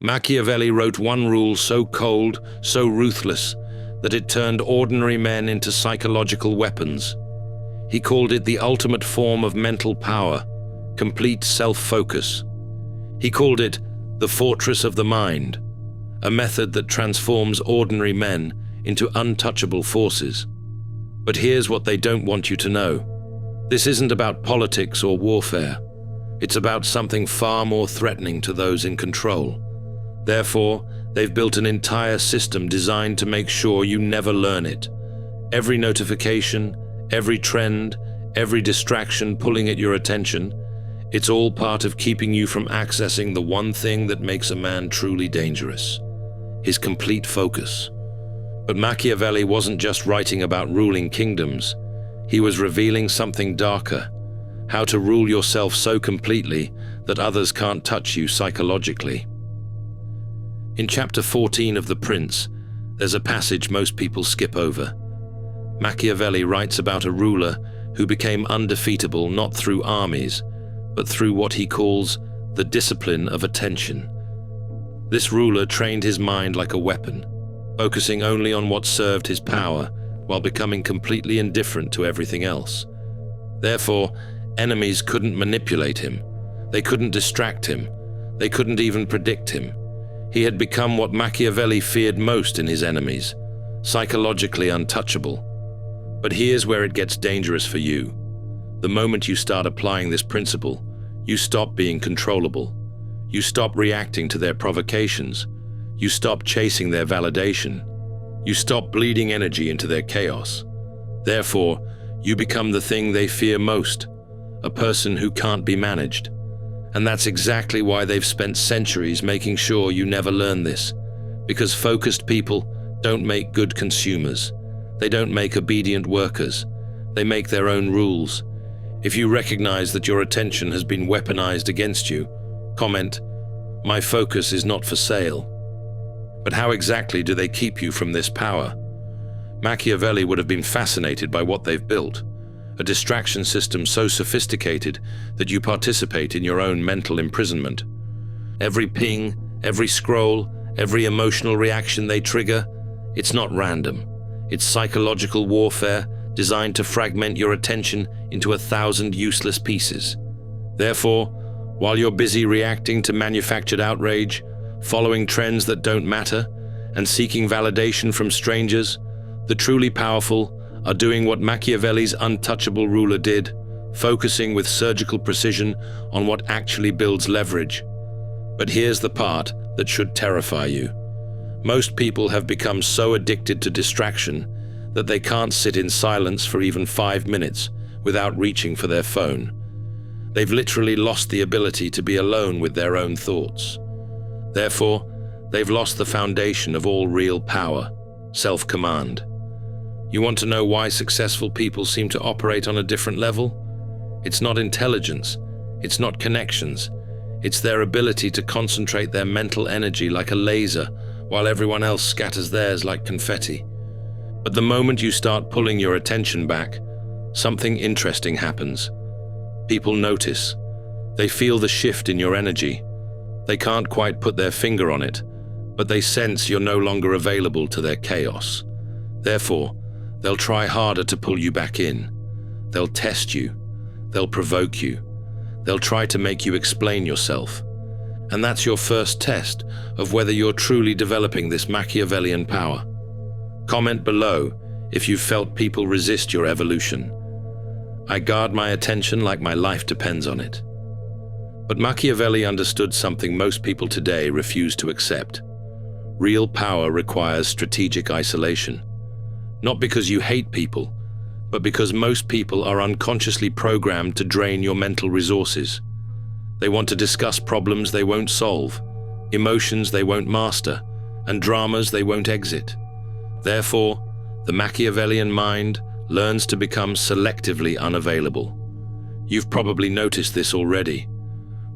Machiavelli wrote one rule so cold, so ruthless, that it turned ordinary men into psychological weapons. He called it the ultimate form of mental power, complete self-focus. He called it the fortress of the mind, a method that transforms ordinary men into untouchable forces. But here's what they don't want you to know. This isn't about politics or warfare. It's about something far more threatening to those in control. Therefore, they've built an entire system designed to make sure you never learn it. Every notification, every trend, every distraction pulling at your attention, it's all part of keeping you from accessing the one thing that makes a man truly dangerous: his complete focus. But Machiavelli wasn't just writing about ruling kingdoms. He was revealing something darker: how to rule yourself so completely that others can't touch you psychologically. In chapter 14 of The Prince, there's a passage most people skip over. Machiavelli writes about a ruler who became undefeatable not through armies, but through what he calls the discipline of attention. This ruler trained his mind like a weapon, focusing only on what served his power while becoming completely indifferent to everything else. Therefore, enemies couldn't manipulate him. They couldn't distract him. They couldn't even predict him. He had become what Machiavelli feared most in his enemies: psychologically untouchable. But here's where it gets dangerous for you. The moment you start applying this principle, you stop being controllable. You stop reacting to their provocations. You stop chasing their validation. You stop bleeding energy into their chaos. Therefore, you become the thing they fear most: a person who can't be managed. And that's exactly why they've spent centuries making sure you never learn this. Because focused people don't make good consumers. They don't make obedient workers. They make their own rules. If you recognize that your attention has been weaponized against you, comment, "My focus is not for sale." But how exactly do they keep you from this power? Machiavelli would have been fascinated by what they've built: a distraction system so sophisticated that you participate in your own mental imprisonment. Every ping, every scroll, every emotional reaction they trigger, it's not random. It's psychological warfare designed to fragment your attention into 1,000 useless pieces. Therefore, while you're busy reacting to manufactured outrage, following trends that don't matter, and seeking validation from strangers, the truly powerful are doing what Machiavelli's untouchable ruler did, focusing with surgical precision on what actually builds leverage. But here's the part that should terrify you. Most people have become so addicted to distraction that they can't sit in silence for even 5 minutes without reaching for their phone. They've literally lost the ability to be alone with their own thoughts. Therefore, they've lost the foundation of all real power: self-command. You want to know why successful people seem to operate on a different level? It's not intelligence, it's not connections, it's their ability to concentrate their mental energy like a laser while everyone else scatters theirs like confetti. But the moment you start pulling your attention back, something interesting happens. People notice. They feel the shift in your energy. They can't quite put their finger on it, but they sense you're no longer available to their chaos. Therefore, they'll try harder to pull you back in. They'll test you. They'll provoke you. They'll try to make you explain yourself. And that's your first test of whether you're truly developing this Machiavellian power. Comment below if you've felt people resist your evolution. I guard my attention like my life depends on it. But Machiavelli understood something most people today refuse to accept. Real power requires strategic isolation. Not because you hate people, but because most people are unconsciously programmed to drain your mental resources. They want to discuss problems they won't solve, emotions they won't master, and dramas they won't exit. Therefore, the Machiavellian mind learns to become selectively unavailable. You've probably noticed this already.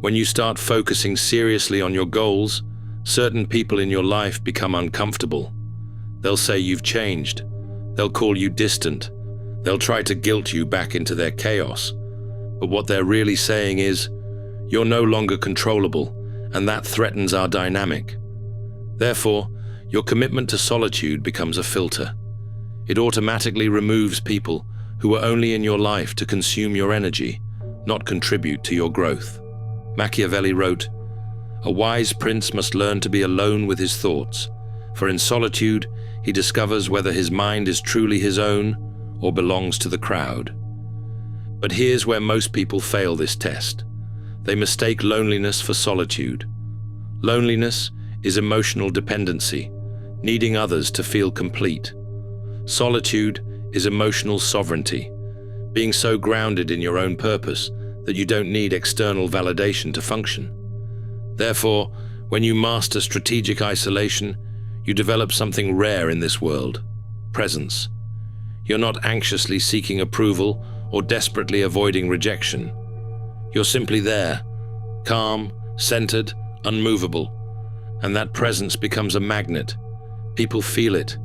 When you start focusing seriously on your goals, certain people in your life become uncomfortable. They'll say you've changed. They'll call you distant. They'll try to guilt you back into their chaos. But what they're really saying is, you're no longer controllable, and that threatens our dynamic. Therefore, your commitment to solitude becomes a filter. It automatically removes people who are only in your life to consume your energy, not contribute to your growth. Machiavelli wrote, "A wise prince must learn to be alone with his thoughts, for in solitude he discovers whether his mind is truly his own or belongs to the crowd." But here's where most people fail this test. They mistake loneliness for solitude. Loneliness is emotional dependency, needing others to feel complete. Solitude is emotional sovereignty, being so grounded in your own purpose that you don't need external validation to function. Therefore, when you master strategic isolation, you develop something rare in this world: presence. You're not anxiously seeking approval or desperately avoiding rejection. You're simply there, calm, centered, unmovable, and that presence becomes a magnet. People feel it.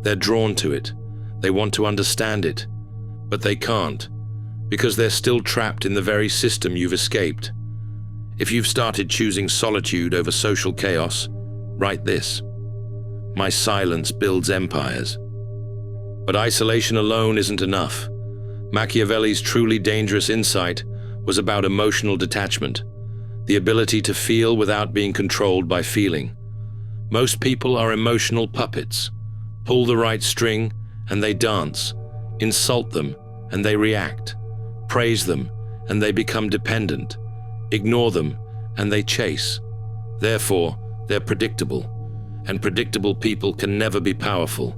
They're drawn to it. They want to understand it, but they can't, because they're still trapped in the very system you've escaped. If you've started choosing solitude over social chaos, write this: "My silence builds empires." But isolation alone isn't enough. Machiavelli's truly dangerous insight was about emotional detachment, the ability to feel without being controlled by feeling. Most people are emotional puppets. Pull the right string and they dance, insult them and they react, praise them and they become dependent, ignore them and they chase. Therefore, they're predictable, and predictable people can never be powerful.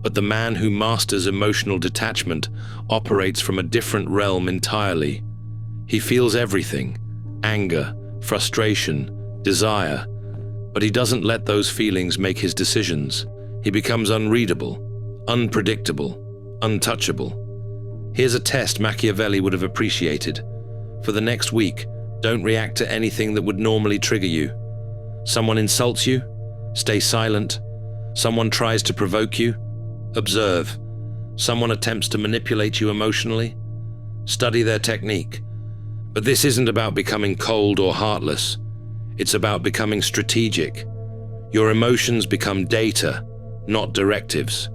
But the man who masters emotional detachment operates from a different realm entirely. He feels everything: anger, frustration, desire, but he doesn't let those feelings make his decisions. He becomes unreadable, unpredictable, untouchable. Here's a test Machiavelli would have appreciated. For the next week, don't react to anything that would normally trigger you. Someone insults you? Stay silent. Someone tries to provoke you? Observe. Someone attempts to manipulate you emotionally? Study their technique. But this isn't about becoming cold or heartless. It's about becoming strategic. Your emotions become data, not directives.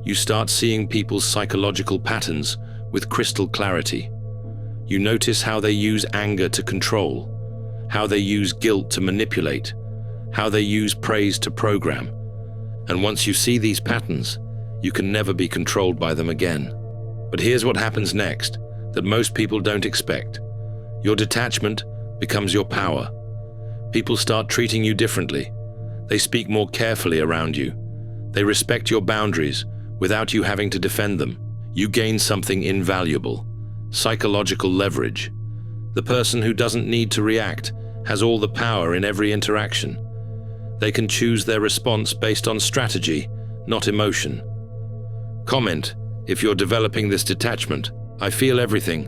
You start seeing people's psychological patterns with crystal clarity. You notice how they use anger to control, how they use guilt to manipulate, how they use praise to program. And once you see these patterns, you can never be controlled by them again. But here's what happens next that most people don't expect. Your detachment becomes your power. People start treating you differently. They speak more carefully around you. They respect your boundaries without you having to defend them. You gain something invaluable: psychological leverage. The person who doesn't need to react has all the power in every interaction. They can choose their response based on strategy, not emotion. Comment if you're developing this detachment. I feel everything,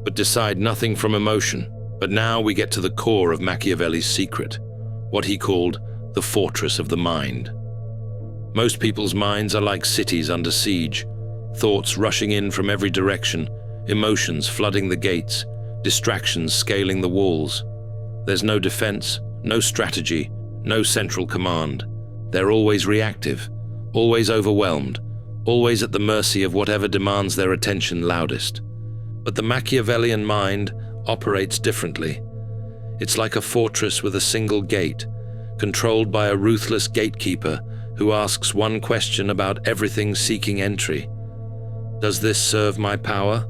but decide nothing from emotion. But now we get to the core of Machiavelli's secret, what he called the fortress of the mind. Most people's minds are like cities under siege, thoughts rushing in from every direction, emotions flooding the gates, distractions scaling the walls. There's no defense, no strategy, no central command. They're always reactive, always overwhelmed, always at the mercy of whatever demands their attention loudest. But the Machiavellian mind operates differently. It's like a fortress with a single gate, controlled by a ruthless gatekeeper who asks one question about everything seeking entry. Does this serve my power?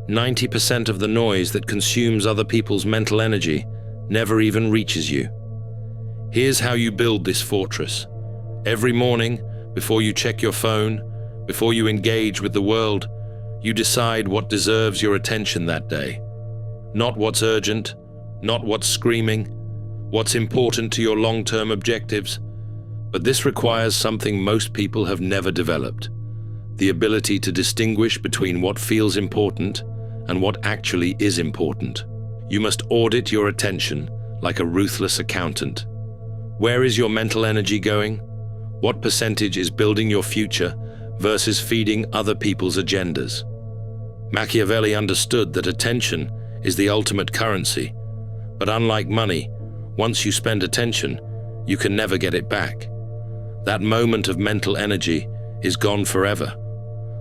90% of the noise that consumes other people's mental energy never even reaches you. Here's how you build this fortress. Every morning, before you check your phone, before you engage with the world, you decide what deserves your attention that day. Not what's urgent, not what's screaming, what's important to your long-term objectives. But this requires something most people have never developed: the ability to distinguish between what feels important and what actually is important. You must audit your attention like a ruthless accountant. Where is your mental energy going? What percentage is building your future versus feeding other people's agendas? Machiavelli understood that attention is the ultimate currency, but unlike money, Once you spend attention, you can never get it back. That moment of mental energy is gone forever.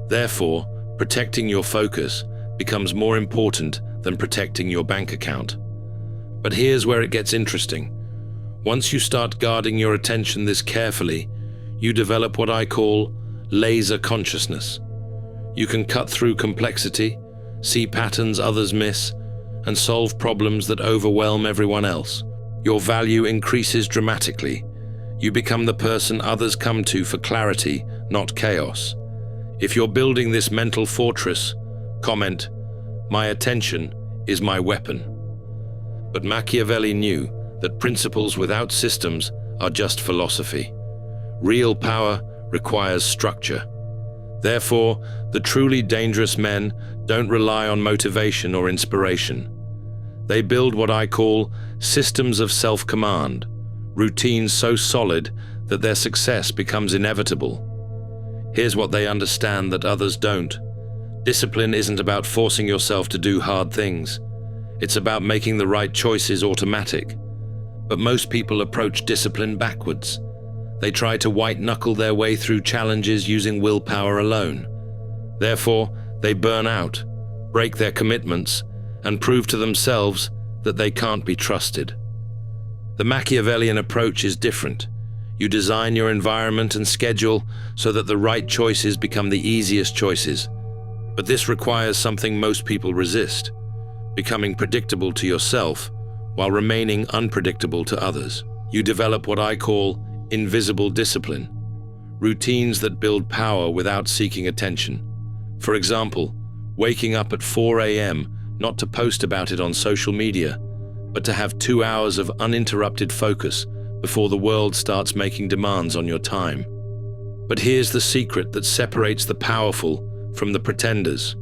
Therefore, protecting your focus becomes more important than protecting your bank account. But here's where it gets interesting. Once you start guarding your attention this carefully, you develop what I call laser consciousness. You can cut through complexity, see patterns others miss, and solve problems that overwhelm everyone else. Your value increases dramatically. You become the person others come to for clarity, not chaos. If you're building this mental fortress, comment, "My attention is my weapon." But Machiavelli knew that principles without systems are just philosophy. Real power requires structure. Therefore, the truly dangerous men don't rely on motivation or inspiration. They build what I call systems of self-command, routines so solid that their success becomes inevitable. Here's what they understand that others don't. Discipline isn't about forcing yourself to do hard things. It's about making the right choices automatic. But most people approach discipline backwards. They try to white-knuckle their way through challenges using willpower alone. Therefore, they burn out, break their commitments, and prove to themselves that they can't be trusted. The Machiavellian approach is different. You design your environment and schedule so that the right choices become the easiest choices. But this requires something most people resist: becoming predictable to yourself while remaining unpredictable to others. You develop what I call invisible discipline, routines that build power without seeking attention. For example, waking up at 4 a.m. not to post about it on social media, but to have 2 hours of uninterrupted focus before the world starts making demands on your time. But here's the secret that separates the powerful from the pretenders.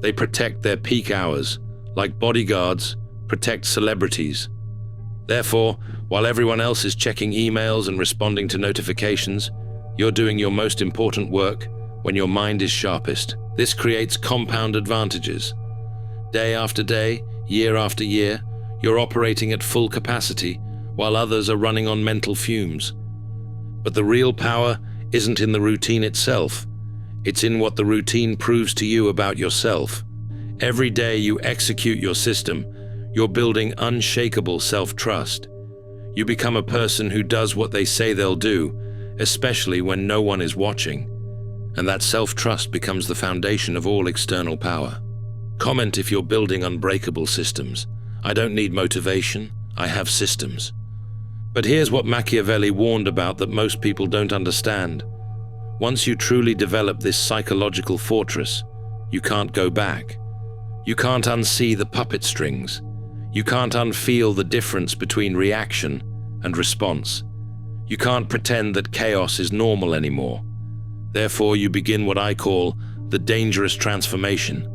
They protect their peak hours, like bodyguards protect celebrities. Therefore, while everyone else is checking emails and responding to notifications, you're doing your most important work when your mind is sharpest. This creates compound advantages. Day after day, year after year, you're operating at full capacity while others are running on mental fumes. But the real power isn't in the routine itself. It's in what the routine proves to you about yourself. Every day you execute your system, you're building unshakable self-trust. You become a person who does what they say they'll do, especially when no one is watching. And that self-trust becomes the foundation of all external power. Comment if you're building unbreakable systems. I don't need motivation, I have systems. But here's what Machiavelli warned about that most people don't understand. Once you truly develop this psychological fortress, you can't go back. You can't unsee the puppet strings. You can't unfeel the difference between reaction and response. You can't pretend that chaos is normal anymore. Therefore, you begin what I call the dangerous transformation.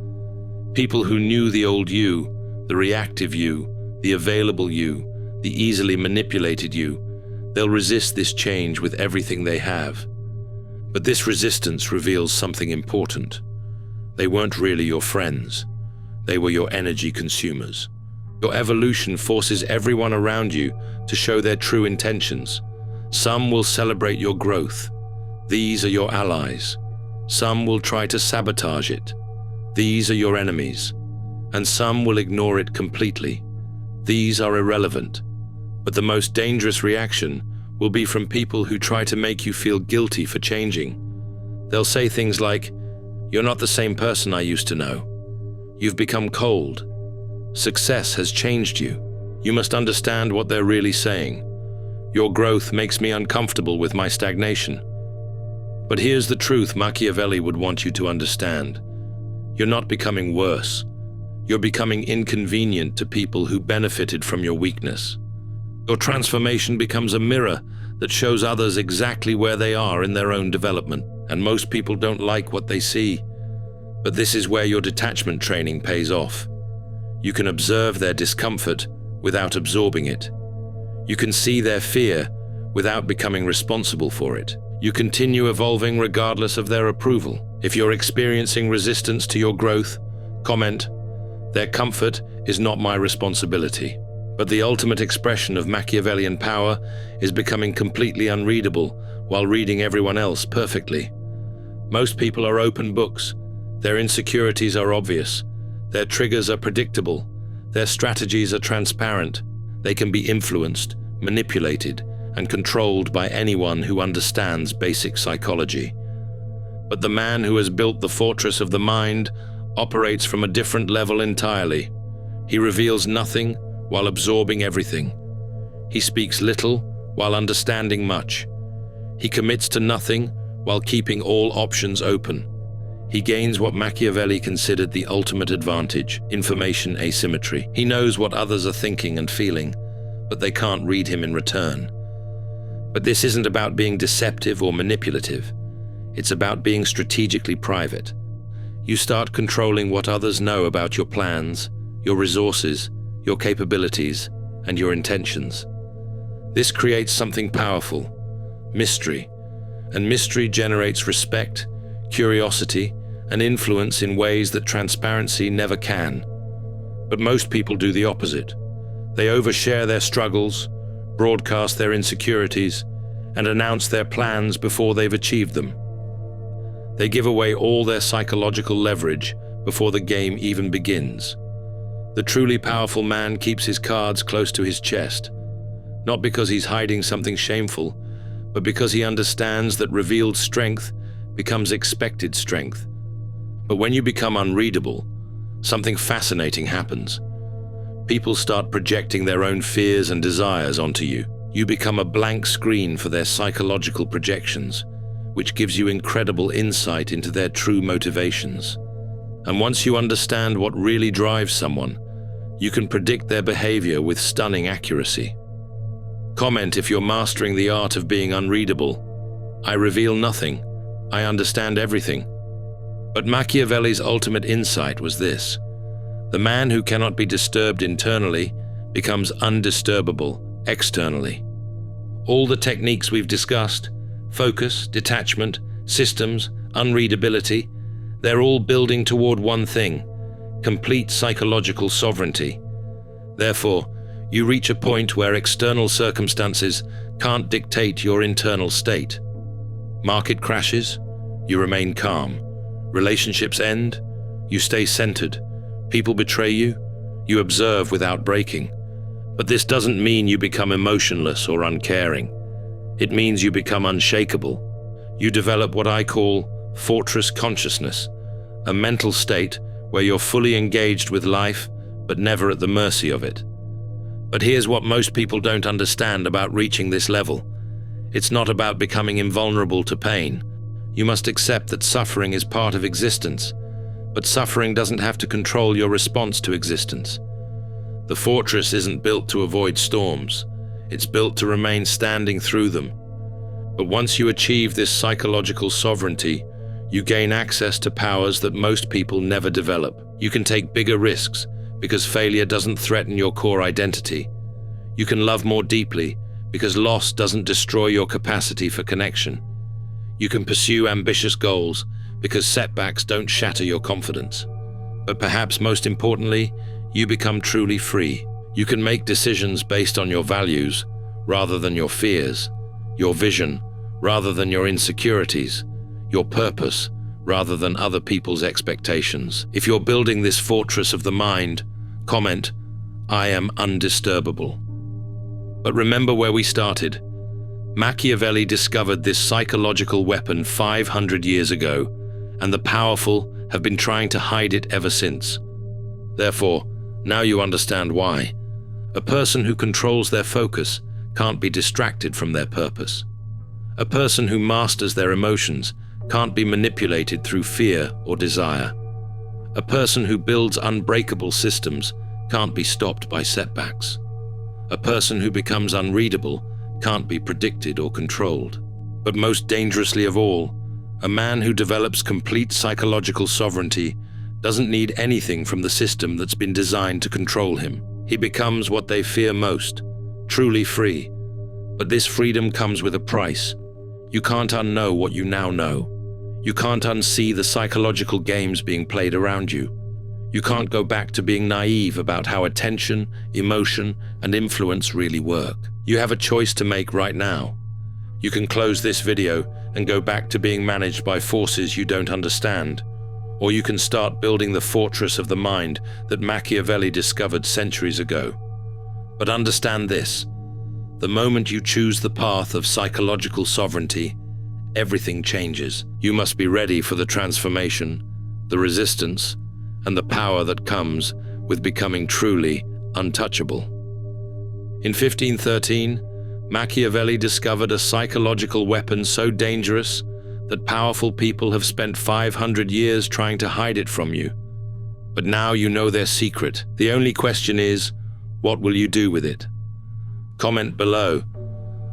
People who knew the old you, the reactive you, the available you, the easily manipulated you, they'll resist this change with everything they have. But this resistance reveals something important. They weren't really your friends. They were your energy consumers. Your evolution forces everyone around you to show their true intentions. Some will celebrate your growth. These are your allies. Some will try to sabotage it. These are your enemies. And some will ignore it completely. These are irrelevant. But the most dangerous reaction will be from people who try to make you feel guilty for changing. They'll say things like, "You're not the same person I used to know. You've become cold. Success has changed you." You must understand what they're really saying. "Your growth makes me uncomfortable with my stagnation." But here's the truth Machiavelli would want you to understand. You're not becoming worse. You're becoming inconvenient to people who benefited from your weakness. Your transformation becomes a mirror that shows others exactly where they are in their own development. And most people don't like what they see. But this is where your detachment training pays off. You can observe their discomfort without absorbing it. You can see their fear without becoming responsible for it. You continue evolving regardless of their approval. If you're experiencing resistance to your growth, comment, "Their comfort is not my responsibility." But the ultimate expression of Machiavellian power is becoming completely unreadable while reading everyone else perfectly. Most people are open books. Their insecurities are obvious. Their triggers are predictable. Their strategies are transparent. They can be influenced, manipulated, and controlled by anyone who understands basic psychology. But the man who has built the fortress of the mind operates from a different level entirely. He reveals nothing while absorbing everything. He speaks little while understanding much. He commits to nothing while keeping all options open. He gains what Machiavelli considered the ultimate advantage: information asymmetry. He knows what others are thinking and feeling, but they can't read him in return. But this isn't about being deceptive or manipulative. It's about being strategically private. You start controlling what others know about your plans, your resources, your capabilities, and your intentions. This creates something powerful: mystery. And mystery generates respect, curiosity, and influence in ways that transparency never can. But most people do the opposite. They overshare their struggles, broadcast their insecurities, and announce their plans before they've achieved them. They give away all their psychological leverage before the game even begins. The truly powerful man keeps his cards close to his chest, not because he's hiding something shameful, but because he understands that revealed strength becomes expected strength. But when you become unreadable, something fascinating happens. People start projecting their own fears and desires onto you. You become a blank screen for their psychological projections, which gives you incredible insight into their true motivations. And once you understand what really drives someone, you can predict their behavior with stunning accuracy. Comment if you're mastering the art of being unreadable. I reveal nothing. I understand everything. But Machiavelli's ultimate insight was this: the man who cannot be disturbed internally becomes undisturbable externally. All the techniques we've discussed, focus, detachment, systems, unreadability, they're all building toward one thing: complete psychological sovereignty. Therefore, you reach a point where external circumstances can't dictate your internal state. Market crashes, you remain calm. Relationships end, you stay centered. People betray you, you observe without breaking. But this doesn't mean you become emotionless or uncaring. It means you become unshakable. You develop what I call fortress consciousness, a mental state where you're fully engaged with life, but never at the mercy of it. But here's what most people don't understand about reaching this level. It's not about becoming invulnerable to pain. You must accept that suffering is part of existence, but suffering doesn't have to control your response to existence. The fortress isn't built to avoid storms. It's built to remain standing through them. But once you achieve this psychological sovereignty, you gain access to powers that most people never develop. You can take bigger risks because failure doesn't threaten your core identity. You can love more deeply because loss doesn't destroy your capacity for connection. You can pursue ambitious goals because setbacks don't shatter your confidence. But perhaps most importantly, you become truly free. You can make decisions based on your values rather than your fears, your vision rather than your insecurities, your purpose rather than other people's expectations. If you're building this fortress of the mind, comment, I am undisturbable. But remember where we started. Machiavelli discovered this psychological weapon 500 years ago, and the powerful have been trying to hide it ever since. Therefore, now you understand why. A person who controls their focus can't be distracted from their purpose. A person who masters their emotions can't be manipulated through fear or desire. A person who builds unbreakable systems can't be stopped by setbacks. A person who becomes unreadable can't be predicted or controlled. But most dangerously of all, a man who develops complete psychological sovereignty doesn't need anything from the system that's been designed to control him. He becomes what they fear most, truly free. But this freedom comes with a price. You can't unknow what you now know. You can't unsee the psychological games being played around you. You can't go back to being naive about how attention, emotion, and influence really work. You have a choice to make right now. You can close this video and go back to being managed by forces you don't understand. Or you can start building the fortress of the mind that Machiavelli discovered centuries ago. But understand this: the moment you choose the path of psychological sovereignty, everything changes. You must be ready for the transformation, the resistance, and the power that comes with becoming truly untouchable. In 1513, Machiavelli discovered a psychological weapon so dangerous that powerful people have spent 500 years trying to hide it from you. But now you know their secret. The only question is, what will you do with it? Comment below,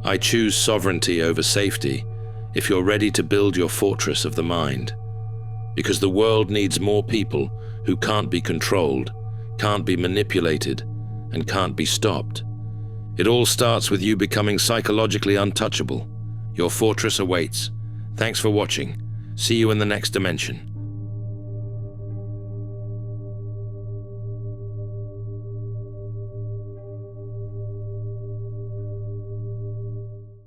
"I choose sovereignty over safety," if you're ready to build your fortress of the mind. Because the world needs more people who can't be controlled, can't be manipulated, and can't be stopped. It all starts with you becoming psychologically untouchable. Your fortress awaits. Thanks for watching. See you in the next dimension.